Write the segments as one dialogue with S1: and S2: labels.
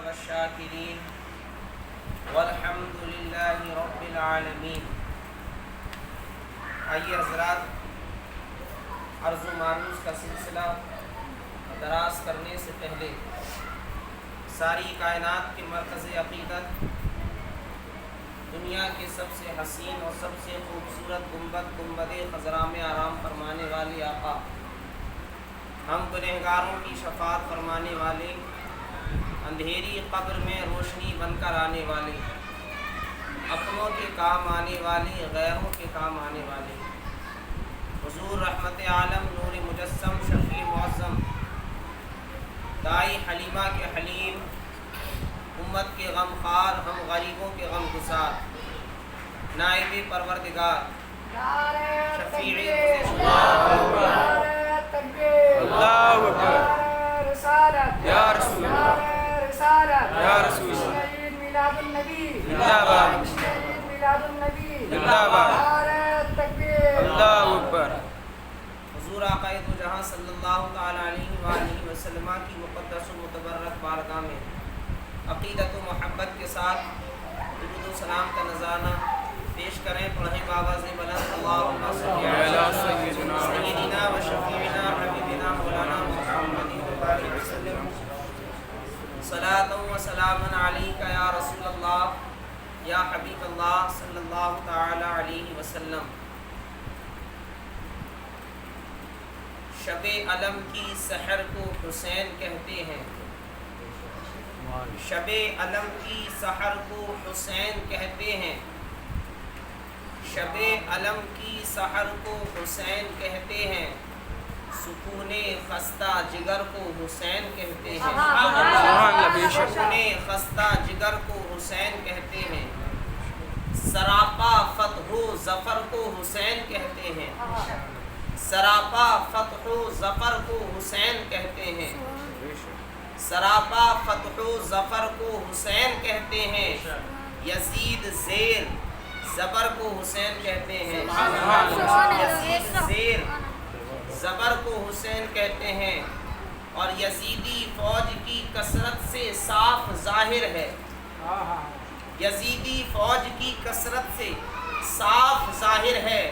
S1: والشاكرين والحمد لله رب العالمين۔ آئیے حضرات، عرض و معروض کا سلسلہ دراز کرنے سے پہلے ساری کائنات کے مرکز عقیدت، دنیا کے سب سے حسین اور سب سے خوبصورت گنبد خضراء میں آرام فرمانے والے آقا، ہم گنہگاروں کی شفاعت فرمانے والے، اندھیری قبر میں روشنی بن کر آنے والے، اپنوں کے کام آنے والے، غیروں کے کام آنے والے، حضور رحمت عالم، نور مجسم، شفیع معظم، دائی حلیمہ کے حلیم، امت کے غم خوار، ہم غریبوں کے غم گسار، نائب پروردگار، شفیع
S2: اللہ اکبر، یا رسول اللہ، یا رسول اللہ،
S3: میلاد النبی،
S2: زندہ باد،
S3: میلاد النبی،
S2: زندہ باد،
S3: تکبیر،
S2: اللہ اکبر۔
S1: حضور آقا دو جہاں صلی اللہ تعالی علیہ وآلہ وسلم کی مقدس و متبرک بارگاہ میں عقیدت و محبت کے ساتھ درود و سلام کا نذرانہ پیش کریں۔ پڑھیں بآواز بلند، اللہم صلی علی سیدنا و شفیعنا حبیبنا مولانا محمد وبارک وسلم، صلاۃ و سلام علیک یا رسول اللہ یا حبیب اللہ صلی اللہ تعالی علیہ وسلم۔ شب علم کی سحر کو حسین کہتے ہیں، شب علم کی سحر کو حسین کہتے ہیں، شب علم کی سحر کو حسین کہتے ہیں، سکون خستہ جگر کو حسین کہتے ہیں، سکون خستہ جگر کو حسین کہتے ہیں، سراپا فتح و ظفر کو حسین کہتے ہیں، سراپا فتح و ظفر کو حسین کہتے ہیں، سراپا فتح و ظفر کو حسین کہتے ہیں، یزید زیر زبر کو حسین کہتے ہیں، یزید زیر زبر کو حسین کہتے ہیں، اور یزیدی فوج کی کثرت سے صاف ظاہر ہے، یزیدی فوج کی کثرت سے صاف ظاہر ہے،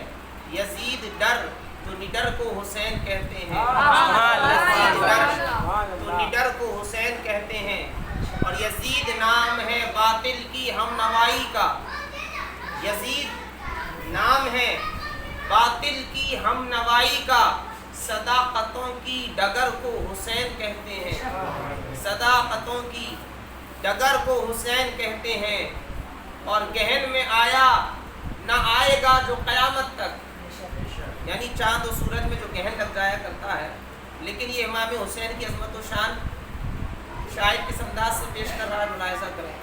S1: یزید ڈر تو نڈر کو حسین کہتے ہیں، یزید ڈر تو نڈر کو حسین کہتے ہیں، اور یزید نام ہے باطل کی ہم نوائی کا، یزید نام ہے باطل کی ہم نوائی کا، صداقتوں کی ڈگر کو حسین کہتے ہیں، صداقتوں کی ڈگر کو حسین کہتے ہیں، اور گہن میں آیا نہ آئے گا جو قیامت تک، یعنی چاند و سورج میں جو گہن لگ جایا کرتا ہے، لیکن یہ امام حسین کی عظمت و شان شاعر کس انداز سے پیش کر رہا ہے، ملاحظہ کریں۔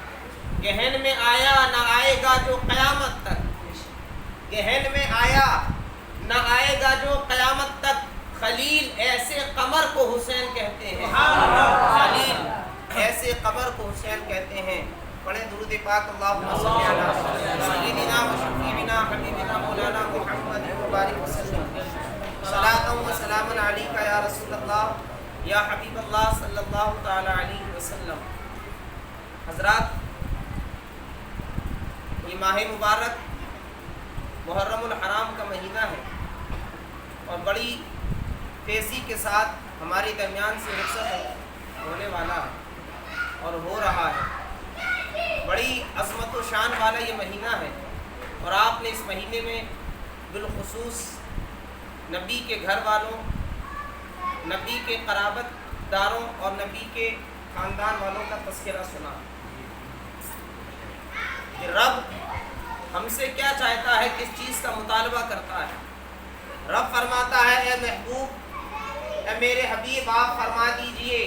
S1: گہن میں آیا نہ آئے گا جو قیامت تک، گہن میں آیا نہ آئے گا جو قیامت تک، خلیل ایسے قمر کو حسین کہتے ہیں، خلیل ایسے قمر کو حسین کہتے ہیں۔ پڑھیں درود پاک، اللہم صلی علی سیدنا و شفیعنا حبیبنا مولانا محمد وبارک وسلم، صلاۃ و سلام علیک یا رسول اللہ یا حبیب اللہ صلی اللہ تعالی علیہ وسلم۔ حضرات، یہ ماہ مبارک محرم الحرام کا مہینہ ہے، اور بڑی تیزی کے ساتھ ہمارے درمیان سے رخصت ہونے والا ہے اور ہو رہا ہے۔ بڑی عظمت و شان والا یہ مہینہ ہے، اور آپ نے اس مہینے میں بالخصوص نبی کے گھر والوں، نبی کے قرابت داروں اور نبی کے خاندان والوں کا تذکرہ سنا کہ رب ہم سے کیا چاہتا ہے، کس چیز کا مطالبہ کرتا ہے۔ رب فرماتا ہے، اے محبوب، اے میرے حبیب، آپ فرما دیجئے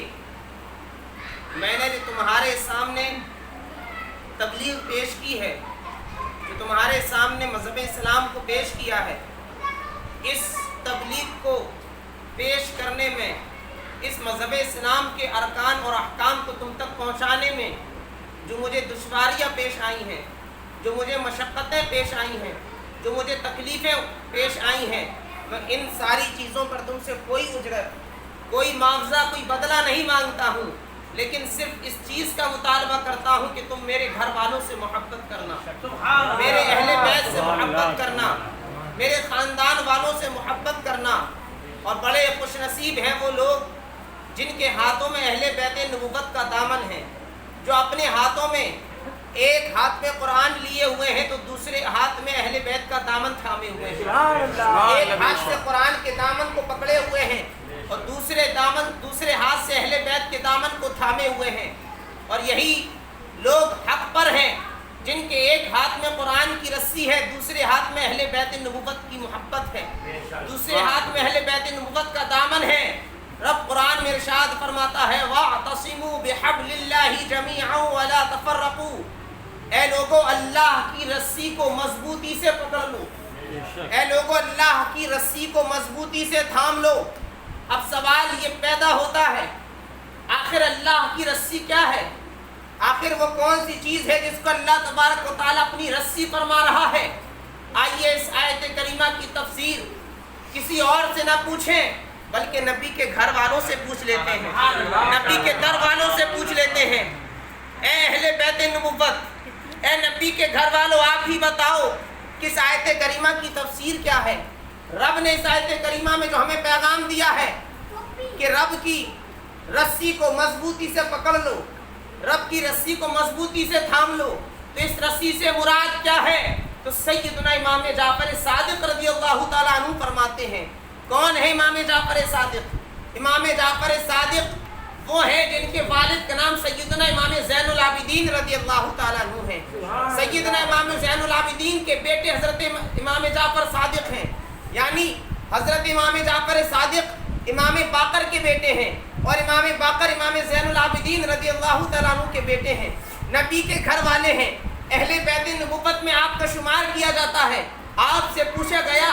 S1: میں نے جو تمہارے سامنے تبلیغ پیش کی ہے، جو تمہارے سامنے مذہب اسلام کو پیش کیا ہے، اس تبلیغ کو پیش کرنے میں، اس مذہب اسلام کے ارکان اور احکام کو تم تک پہنچانے میں جو مجھے دشواریاں پیش آئی ہیں، جو مجھے مشقتیں پیش آئی ہیں، جو مجھے تکلیفیں پیش آئی ہیں، میں ان ساری چیزوں پر تم سے کوئی اجرت، کوئی معاوضہ، کوئی بدلہ نہیں مانگتا ہوں، لیکن صرف اس چیز کا مطالبہ کرتا ہوں کہ تم میرے گھر والوں سے محبت کرنا، میرے اہل بیت سے محبت کرنا، میرے خاندان والوں سے محبت کرنا۔ اور بڑے خوش نصیب ہیں وہ لوگ جن کے ہاتھوں میں اہل بیت نبوت کا دامن ہے، جو اپنے ہاتھوں میں ایک ہاتھ میں قرآن لیے ہوئے ہیں تو دوسرے ہاتھ میں اہل بیت کا دامن تھامے ہوئے ہیں، ایک ہاتھ سے قرآن کے دامن کو پکڑے ہوئے ہیں اور دوسرے ہاتھ سے اہل بیت کے دامن کو تھامے ہوئے ہیں۔ اور یہی لوگ حق پر ہیں جن کے ایک ہاتھ میں قرآن کی رسی ہے، دوسرے ہاتھ میں اہل بیت نبوت کی محبت ہے، دوسرے ہاتھ میں اہل بیت نبوت کا دامن ہے۔ رب قرآن میں ارشاد فرماتا ہے وَاعْتَصِمُوا بِحَبْلِ اللَّهِ جَمِيعًا وَلَا تَفَرَّقُوا، اے لوگو اللہ کی رسی کو مضبوطی سے پکڑ لو، اے لوگو اللہ کی رسی کو مضبوطی سے تھام لو۔ اب سوال یہ پیدا ہوتا ہے آخر اللہ کی رسی کیا ہے؟ آخر وہ کون سی چیز ہے جس کو اللہ تبارک و تعالیٰ اپنی رسی فرما رہا ہے؟ آئیے اس آیت کریمہ کی تفسیر کسی اور سے نہ پوچھیں بلکہ نبی کے گھر والوں سے پوچھ لیتے ہیں، نبی کے در والوں سے پوچھ لیتے ہیں۔ اے اہل بیت نبوت، اے نبی کے گھر والوں، آپ ہی بتاؤ کس آیت کریمہ کی تفسیر کیا ہے؟ رب نے اس آیت کریمہ میں جو ہمیں پیغام دیا ہے کہ رب کی رسی کو مضبوطی سے پکڑ لو، رب کی رسی کو مضبوطی سے تھام لو، تو اس رسی سے مراد کیا ہے؟ تو سیدنا امام جعفر صادق رضی اللہ تعالیٰ عنہ فرماتے ہیں۔ کون ہے امام جعفر صادق؟ امام جعفر صادق وہ ہیں جن کے والد کا نام سیدنا امام زین العابدین رضی اللہ تعالیٰ عنہ ہیں۔ سیدنا امام زین العابدین کے بیٹے حضرت امام جعفر صادق ہیں، یعنی حضرت امام جعفر صادق امام باقر کے بیٹے ہیں اور امام باقر امام زین العابدین رضی اللہ تعالیٰ عنہ کے بیٹے ہیں، نبی کے گھر والے ہیں، اہل بیت نبوت میں آپ کا شمار کیا جاتا ہے۔ آپ سے پوچھا گیا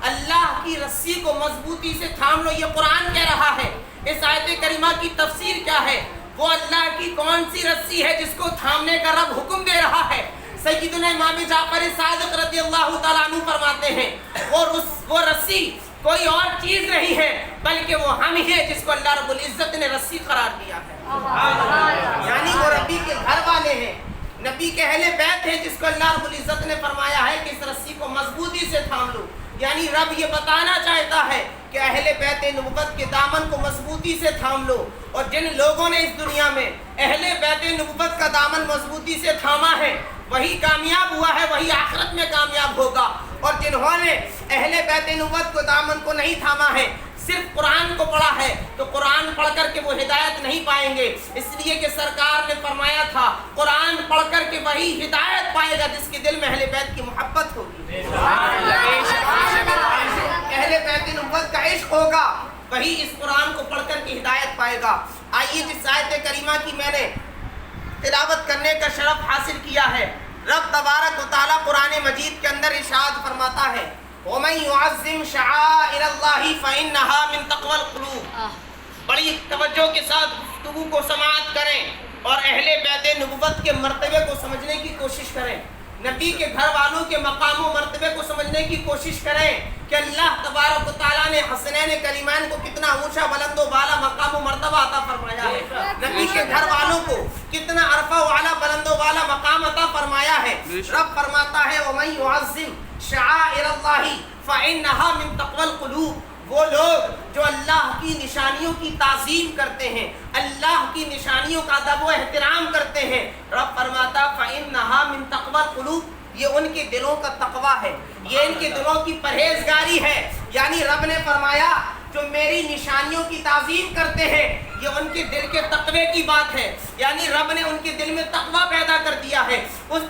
S1: اللہ کی رسی کو مضبوطی سے تھام لو، یہ قرآن کہہ رہا ہے، اس آیت کریمہ کی تفسیر کیا ہے؟ وہ اللہ کی کون سی رسی ہے جس کو تھامنے کا رب حکم دے رہا ہے؟ سیدنا امام جعفر صادق رضی اللہ تعالیٰ عنہ فرماتے ہیں وہ رسی کوئی اور چیز نہیں ہے بلکہ وہ ہم ہی ہے جس کو اللہ رب العزت نے رسی قرار دیا ہے، یعنی وہ نبی کے گھر والے ہیں، نبی کے اہل بیت ہیں جس کو اللہ رب العزت نے فرمایا ہے کہ اس رسی کو مضبوطی سے تھام لو۔ یعنی رب یہ بتانا چاہتا ہے کہ اہل بیت نبوت کے دامن کو مضبوطی سے تھام لو، اور جن لوگوں نے اس دنیا میں اہل بیت نبوت کا دامن مضبوطی سے تھاما ہے وہی کامیاب ہوا ہے، وہی آخرت میں کامیاب ہوگا، اور جنہوں نے اہل بیت نبوت کو دامن کو نہیں تھاما ہے، صرف قرآن کو پڑھا ہے، تو قرآن پڑھ کر کے وہ ہدایت نہیں پائیں گے، اس لیے کہ سرکار نے فرمایا تھا قرآن پڑھ کر کے وہی ہدایت پائے گا جس کے دل میں اہل بیت کی محبت ہوگی، اہل بیت نبوت کا عشق ہوگا، وہی اس قرآن کو پڑھ کر کے ہدایت پائے گا۔ آئیے جس آیت کریمہ کی میں نے تلاوت کرنے کا شرف حاصل کیا ہے، رب تبارک و تعالیٰ قرآن مجید کے اندر ارشاد فرماتا ہے وَمَن يُعَظِّمْ شَعَائِرَ اللَّهِ فَإِنَّهَا مِن تَقْوَى الْقُلُوبِ۔ بڑی توجہ کے ساتھ گفتگو کو سماعت کریں اور اہل بیت نبوت کے مرتبے کو سمجھنے کی کوشش کریں، نبی کے گھر والوں کے مقام و مرتبے کو سمجھنے کی کوشش کریں کہ اللہ تبارک و تعالیٰ نے حسنین کریمین کو کتنا اونچا بلند و بالا مقام و مرتبہ عطا فرمایا ہے، نبی کے گھر والوں کو کتنا عرفہ و اعلیٰ بلند و بالا مقام عطا فرمایا ہے۔ رب فرماتا ہے وَمَن يُعَظِّمْ شَعَائِرَ اللَّهِ فَإِنَّهَا مِن تَقْوَى الْقُلُوبِ۔ وہ لوگ جو اللہ کی نشانیوں کی تعظیم کرتے ہیں، اللہ کی نشانیوں کا ادب و احترام کرتے ہیں، رب فرماتا فَإِنَّهَا مِن تَقْوَى الْقُلُوبِ، یہ ان کے دلوں کا تقویٰ ہے، یہ ان کے دلوں کی پرہیزگاری ہے۔ یعنی رب نے فرمایا جو میری نشانیوں کی تعظیم کرتے ہیں یہ ان کے دل کے تقوی کی بات ہے، یعنی رب نے ان کے دل میں تقویٰ پیدا کر دیا ہے، اس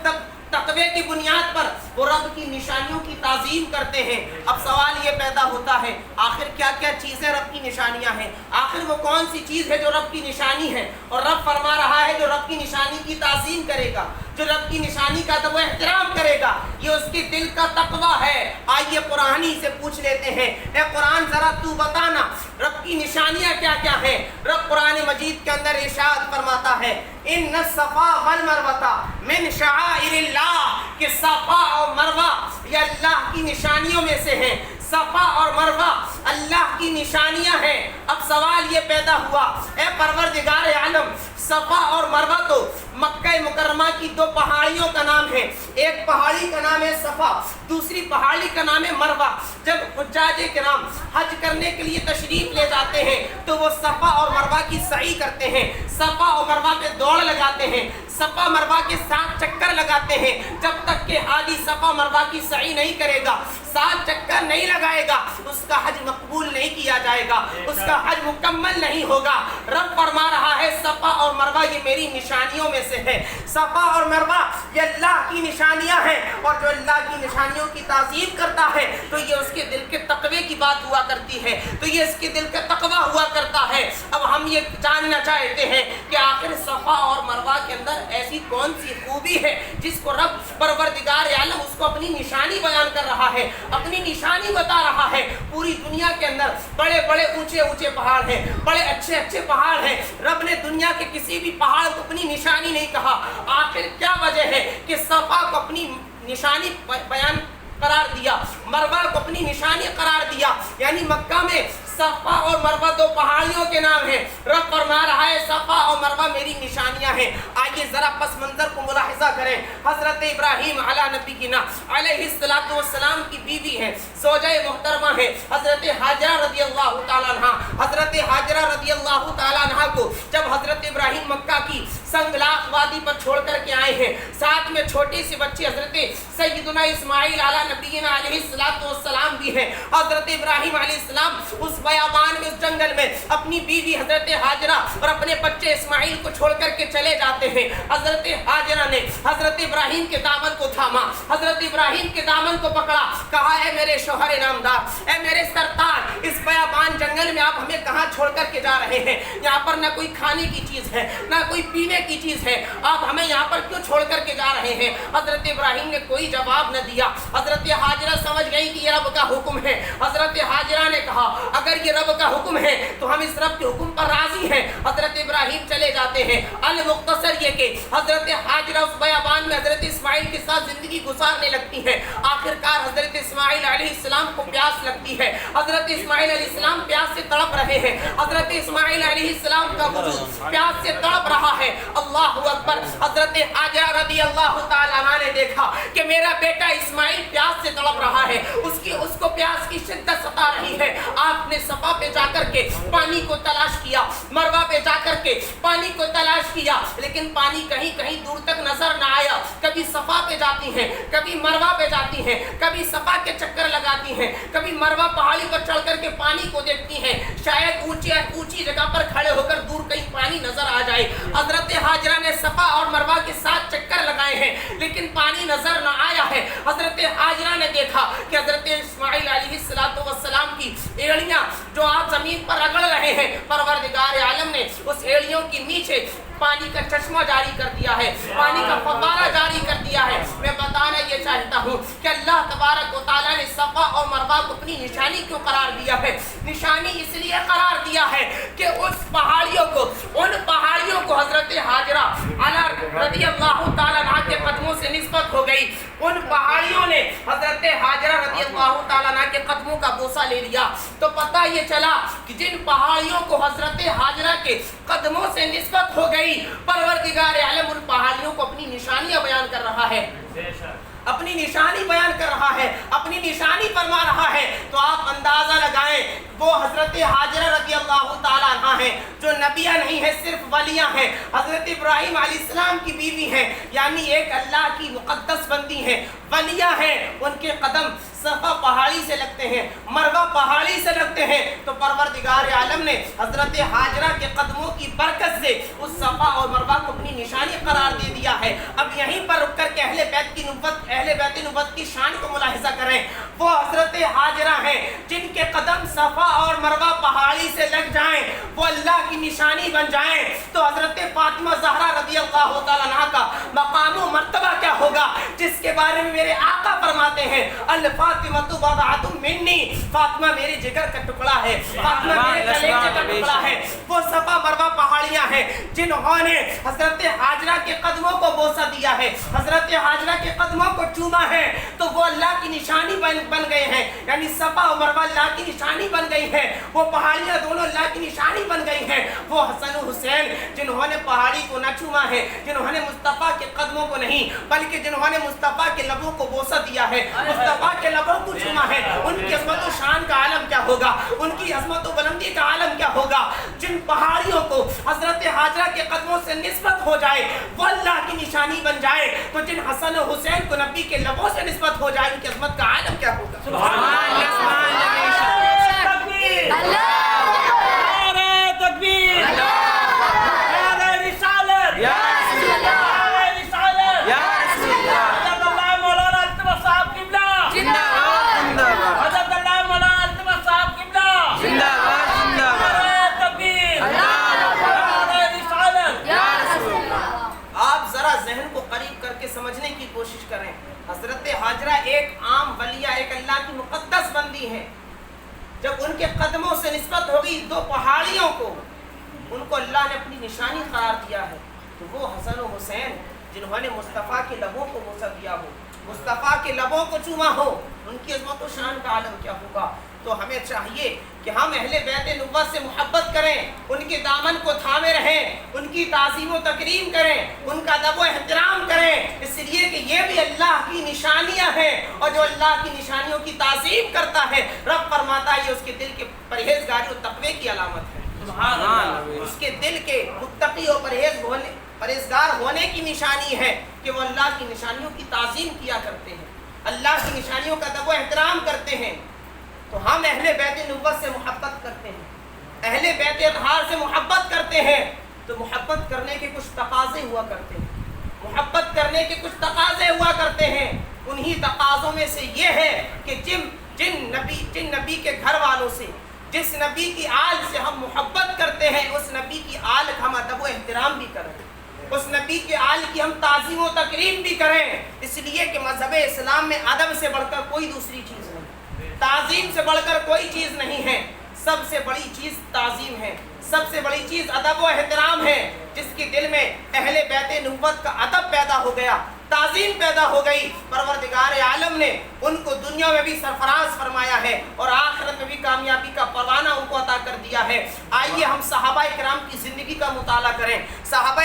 S1: تقوی کی بنیاد پر وہ رب کی نشانیوں کی تعظیم کرتے ہیں۔ اب سوال یہ پیدا ہوتا ہے آخر کیا کیا چیزیں رب کی نشانیاں ہیں، آخر وہ کون سی چیز ہے جو رب کی نشانی ہے؟ اور رب فرما رہا ہے جو رب کی نشانی کی تعظیم کرے گا، جو رب کی نشانی کا ادب و احترام کرے گا، یہ اس کے دل کا تقویٰ ہے۔ آئیے قرآن ہی سے پوچھ لیتے ہیں، اے قرآن ذرا تو بتانا رب کی نشانیاں کیا کیا ہیں؟ رب قرآن مجید کے اندر ارشاد فرماتا ہے ان الصفا والمروہ من شعائر اللہ، کہ صفا اور مروہ یہ اللہ کی نشانیوں میں سے ہیں۔ صفا اور مروہ اللہ کی نشانیاں ہیں. اب سوال یہ پیدا ہوا، اے پروردگار عالم، صفا اور مروہ تو مکہ مکرمہ کی دو پہاڑیوں کا نام ہے. ایک پہاڑی کا نام ہے صفا، دوسری پہاڑی کا نام ہے مروہ. جب حجاج کرام حج کرنے کے لیے تشریف لے جاتے ہیں تو وہ صفا اور مروہ کی سعی کرتے ہیں، صفا اور مروہ پہ دوڑ لگاتے ہیں، صفا مروہ کے 7 چکر لگاتے ہیں. جب تک کہ حاجی صفا مروہ کی سعی نہیں کرے گا، 7 چکر نہیں لگائے گا، اس کا حج مقبول نہیں کیا جائے گا، اس کا حج مکمل نہیں ہوگا. رب فرما رہا ہے صفا اور مروہ یہ میری نشانیوں میں سے ہے. صفا اور مروہ یہ اللہ کی نشانیاں ہیں، اور جو اللہ کی نشانیوں کی تعظیم کرتا ہے تو یہ اس کے دل کے تقوی کی بات ہوا کرتی ہے، تو یہ اس کے دل کا تقوی ہوا کرتا ہے. اب ہم یہ جاننا چاہتے ہیں کہ آخر صفا اور مروہ کے اندر ایسی کون سی خوبی ہے جس کو رب پروردگار عالم اس کو اپنی نشانی بیان کر رہا ہے، اپنی نشانی بتا رہا ہے. پوری دنیا کے اندر بڑے بڑے اونچے اونچے پہاڑ ہیں، بڑے اچھے اچھے پہاڑ ہیں. رب نے دنیا کے کسی بھی پہاڑ کو اپنی نشانی نہیں کہا. آخر کیا وجہ ہے کہ صفا کو اپنی نشانی بیان قرار دیا، مروہ کو اپنی نشانی قرار دیا؟ یعنی مکہ میں صفا اور مروہ دو پہاڑیوں کے نام ہیں. رب فرما رہا ہے صفا اور مروہ میری نشانیاں ہیں. آئیے ذرا پس منظر کو ملاحظہ کریں. حضرت ابراہیم علی نبینا علیہ السلام کی بیوی ہیں، زوجہ محترمہ ہیں حضرت حاجرہ رضی اللہ تعالیٰ عنہ. حضرت حاجرہ رضی اللہ تعالیٰ عنہ کو جب حضرت ابراہیم مکہ کی سنگلاخ وادی پر چھوڑ کر کے آئے ہیں، ساتھ میں چھوٹی سی بچی حضرت سیدنا اسماعیل علی نبینا علیہ السلام بھی ہیں. حضرت ابراہیم علیہ السلام اس بیابان میں، اس جنگل میں اپنی بیوی حضرت حاجرہ اور اپنے بچے اسماعیل کو چھوڑ کر کے چلے جاتے ہیں. حضرت حاجرہ نے حضرت ابراہیم کے دامن کو تھاما، حضرت ابراہیم کے دامن کو پکڑا، کہا اے میرے شوہر نامدار، اے میرے سرتاج، اس بیابان جنگل میں آپ ہمیں کہاں چھوڑ کر کے جا رہے ہیں؟ یہاں پر نہ کوئی کھانے کی چیز ہے، نہ کوئی پینے کی چیز ہے، آپ ہمیں یہاں پر کیوں چھوڑ کر کے جا رہے ہیں؟ حضرت ابراہیم نے کوئی جواب نہ دیا. حضرت حاجرہ سمجھ گئی کہ یہ رب کا حکم ہے. حضرت حاجرہ نے کہا اگر یہ رب کا حکم ہے تو ہم اس رب کے حکم پر راضی ہیں. حضرت ابراہیم چلے جاتے ہیں. المختصر یہ کہ حضرت حاجرہ اس بیابان میں حضرت اسماعیل کے ساتھ زندگی گزارنے لگتی ہیں. آخرکار حضرت اسماعیل علیہ السلام کو پیاس لگتی ہے. حضرت اسماعیل علیہ السلام پیاس سے تڑپ رہے ہیں. حضرت اسماعیل علیہ السلام کا وجود پیاس سے تڑپ رہا ہے. اللہ اکبر. حضرت حاجرہ رضی اللہ تعالیٰ عنہ نے دیکھا کہ میرا بیٹا اسماعیل پیاس سے تڑپ رہا ہے، اس کو پیاس کی شدت ستا رہی ہے. آپ نے صفا پہ جا کر کے پانی کو تلاش کیا، مروہ پہ جا کر کے پانی کو تلاش کیا، لیکن پانی کہیں کہیں دور تک نظر نہ آیا. کبھی صفا پہ جاتی ہیں، کبھی مروہ پہ جاتی ہیں، کبھی صفا کے چکر لگاتی ہیں، کبھی مروہ پہاڑی پر چڑھ کر کے پانی کو دیکھتی ہیں، شاید اونچی جگہ پر کھڑے ہو کر دور کہیں پانی نظر آ جائے. حضرت حاجرہ نے صفا اور مروہ کے 7 چکر لگائے ہیں لیکن پانی نظر نہ آیا ہے. حضرت حاجرہ نے دیکھا کہ حضرت اسماعیل علیہ السلام کی ایڑیاں جو آپ زمین پر رگڑ رہے ہیں، پروردگار عالم نے اس ایڑیوں کے نیچے پانی کا چشمہ جاری کر دیا ہے، پانی کا فوارہ جاری کر دیا ہے. میں بتانا یہ چاہتا ہوں کہ اللہ تبارک و تعالیٰ نے صفا اور مروہ کو اپنی نشانی کیوں قرار دیا ہے؟ نشانی اس لیے قرار دیا ہے کہ ان پہاڑیوں کو حضرت حاجرہ رضی اللہ تعالیٰ عنہ کے قدموں سے نسبت ہو گئی. ان پہاڑیوں نے حضرت حاجرہ رضی اللہ تعالیٰ عنہ کے قدموں کا بوسہ لے لیا تو پتہ یہ چلا کہ جن پہاڑیوں کو حضرت حاجرہ کے قدموں سے نسبت ہو گئی، پروردگار عالم ان پہاڑیوں کو اپنی نشانیاں بیان کر رہا ہے، اپنی نشانی بیان کر رہا ہے، اپنی نشانی فرما رہا ہے. تو آپ اندازہ لگائیں وہ حضرت حاجرہ رضی اللہ تعالیٰ عنہ ہیں جو نبیہ نہیں ہے، صرف ولیہ ہیں. حضرت ابراہیم علیہ السلام کی بیوی ہیں، یعنی ایک اللہ کی مقدس بندی ہیں، ولیہ ہیں. ان کے قدم صفا پہاڑی سے لگتے ہیں، مروہ پہاڑی سے لگتے ہیں. تو پروردگار عالم نے حضرت حاجرہ کے قدموں کی برکت سے اس صفا اور مروہ کو اپنی نشانی قرار دے دیا ہے. اب یہیں پر رک کر کے اہل بیت نبوت کی شان کو ملاحظہ کریں. وہ حضرت حاجرہ ہیں جن کے قدم صفا اور مروہ پہاڑی سے لگ جائیں، وہ اللہ کی نشانی بن جائیں. تو حضرت فاطمہ زہرا رضی اللہ تعالیٰ عنہ کا مقام و مرتبہ کیا ہوگا، جس کے بارے میں میرے آقا فرماتے ہیں الفاطمہ بضعۃ منی، فاطمہ میرے جگر کا ٹکڑا ہے، فاطمہ میرے کلیجے کا ٹکڑا ہے. وہ صفا مروہ پہاڑیاں ہیں جنہوں نے حضرت حاجرہ کے قدموں کو بوسہ دیا ہے، حضرت حاجرہ کے قدموں کو چوما ہے تو وہ اللہ کی نشانی بن گئے ہیں، یعنی صفا و مروہ اللہ کی نشانی بن گئی ہے، وہ پہاڑیاں دونوں اللہ کی نشانی بن گئی ہیں۔ وہ حسن و حسین جنہوں نے پہاڑی کو نہ چوما ہے، جنہوں نے مصطفیٰ کے قدموں کو نہیں بلکہ جنہوں نے مصطفیٰ کے لبوں کو بوسہ دیا ہے، مصطفیٰ کے لبوں کو چوما ہے، ان کی عظمت و شان کا عالم کیا ہوگا، ان کی عظمت و بلندی کا عالم کیا ہوگا۔ جن پہاڑیوں کو حضرت حاجرہ کے قدموں سے نسبت ہو جائے وہ اللہ کی نشانی بن جائے، تو جن حسن و حسین کو نبی کے لبوں سے نسبت ہو جائے ان کی عظمت کا عالم کیا ہوگا۔
S2: سبحان اللہ، سبحان اللہ،
S4: تکبیر،
S2: نعرہ تکبیر،
S4: نعرہ رسالت،
S2: یا رسول اللہ،
S4: نعرہ رسالت،
S2: یا رسول اللہ،
S4: حضرت اللہ مولانا التمس صاحب قبلہ،
S2: زندہ باد، زندہ باد،
S4: حضرت اللہ مولانا التمس صاحب قبلہ،
S2: زندہ باد، زندہ باد،
S4: نعرہ تکبیر، نعرہ رسالت،
S2: یا رسول اللہ۔
S1: آپ ذرا ذہن کو قریب کر کے سمجھنے کی کوشش کریں۔ حضرت حاجرہ ایک عام ولیہ، ایک اللہ کی مقدس بندی ہے، جب ان کے قدموں سے نسبت ہوگی دو پہاڑیوں کو، ان کو اللہ نے اپنی نشانی قرار دیا ہے، تو وہ حسن و حسین جنہوں نے مصطفیٰ کے لبوں کو بوسہ دیا ہو، مصطفیٰ کے لبوں کو چوما ہو، ان کی عظمت و شان کا عالم کیا ہوگا۔ تو ہمیں چاہیے کہ ہم اہل بیت نبوت سے محبت کریں، ان کے دامن کو تھامے رہیں، ان کی تعظیم و تکریم کریں، ان کا ادب و احترام کریں، اس لیے کہ یہ بھی اللہ کی نشانیاں ہیں، اور جو اللہ کی نشانیوں کی تعظیم کرتا ہے رب فرماتا ہے یہ اس کے دل کے پرہیزگاری و تقوی کی علامت ہے،
S2: سبحان اللہ،
S1: اس کے دل کے متقی و پرہیزگار ہونے کی نشانی ہے کہ وہ اللہ کی نشانیوں کی تعظیم کیا کرتے ہیں، اللہ کی نشانیوں کا ادب و احترام کرتے ہیں۔ تو ہم اہل بیت نبوت سے محبت کرتے ہیں، اہل بیت اطہار سے محبت کرتے ہیں، تو محبت کرنے کے کچھ تقاضے ہوا کرتے ہیں، محبت کرنے کے کچھ تقاضے ہوا کرتے ہیں۔ انہی تقاضوں میں سے یہ ہے کہ جن نبی کے گھر والوں سے، جس نبی کی آل سے ہم محبت کرتے ہیں، اس نبی کی آل کا ہم ادب و احترام بھی کریں، اس نبی کے آل کی ہم تعظیم و تکریم بھی کریں، اس لیے کہ مذہب اسلام میں ادب سے بڑھ کر کوئی دوسری چیز نہیں، تعظیم سے بڑھ کر کوئی چیز نہیں ہے، سب سے بڑی چیز تعظیم ہے، سب سے بڑی چیز ادب و احترام ہے۔ جس کے دل میں اہل بیت نبوت کا ادب پیدا ہو گیا، تعظیم پیدا ہو گئی، پروردگار عالم نے ان کو دنیا میں بھی سرفراز فرمایا ہے اور آخرت میں بھی کامیابی کا پروانہ ان کو عطا کر دیا ہے۔ آئیے ہم صحابہ کرام کی زندگی کا مطالعہ کریں۔ صحابہ